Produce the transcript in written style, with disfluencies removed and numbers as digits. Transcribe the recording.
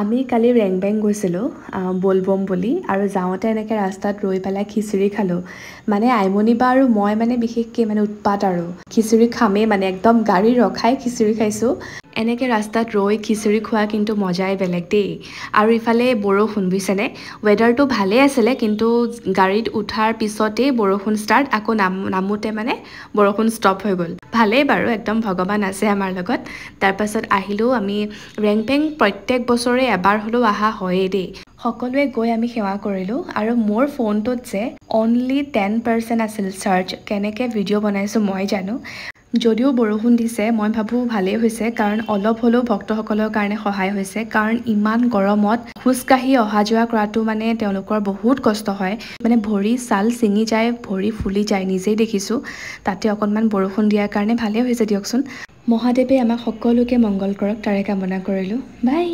আমি কালি ৰেংবেং গৈছিলোঁ বলবম বুলি আৰু যাওঁতে এনেকৈ ৰাস্তাত ৰৈ পেলাই খিচিৰি খালোঁ মানে আইমণি বা আৰু মই মানে বিশেষকৈ মানে উৎপাত আৰু খিচিৰি খামেই মানে একদম গাড়ী ৰখাই খিচিৰি খাইছোঁ এনেকৈ ৰাস্তাত ৰৈ খিচিৰি খোৱা কিন্তু মজাই বেলেগ দেই আৰু ইফালে বৰষুণ বুজিছেনে ৱেডাৰটো ভালেই আছিলে কিন্তু গাড়ীত উঠাৰ পিছতেই বৰষুণ ষ্টাৰ্ট আকৌ নামোতে মানে বৰষুণ ষ্টপ হৈ গ'ল ভালেই বাৰু একদম ভগৱান আছে আমাৰ লগত তাৰপাছত আহিলোঁ আমি ৰেংবেং প্ৰত্যেক বছৰে এবাৰ হ'লেও অহা হয়েই দেই সকলোৱে গৈ আমি সেৱা কৰিলোঁ আৰু মোৰ ফোনটোত যে অনলি 10% আছিল চাৰ্জ কেনেকৈ ভিডিঅ' বনাইছোঁ মই জানো যদিও বৰষুণ দিছে মই ভাবোঁ ভালেই হৈছে কাৰণ অলপ হ'লেও ভক্তসকলৰ কাৰণে সহায় হৈছে কাৰণ ইমান গৰমত খোজকাঢ়ি অহা যোৱা কৰাটো মানে তেওঁলোকৰ বহুত কষ্ট হয় মানে ভৰি ছাল ছিঙি যায় ভৰি ফুলি যায় নিজেই দেখিছোঁ তাতে অকণমান বৰষুণ দিয়াৰ কাৰণে ভালেই হৈছে দিয়কচোন মহাদেৱে আমাক সকলোকে মংগল কৰক তাৰে কামনা কৰিলোঁ বাই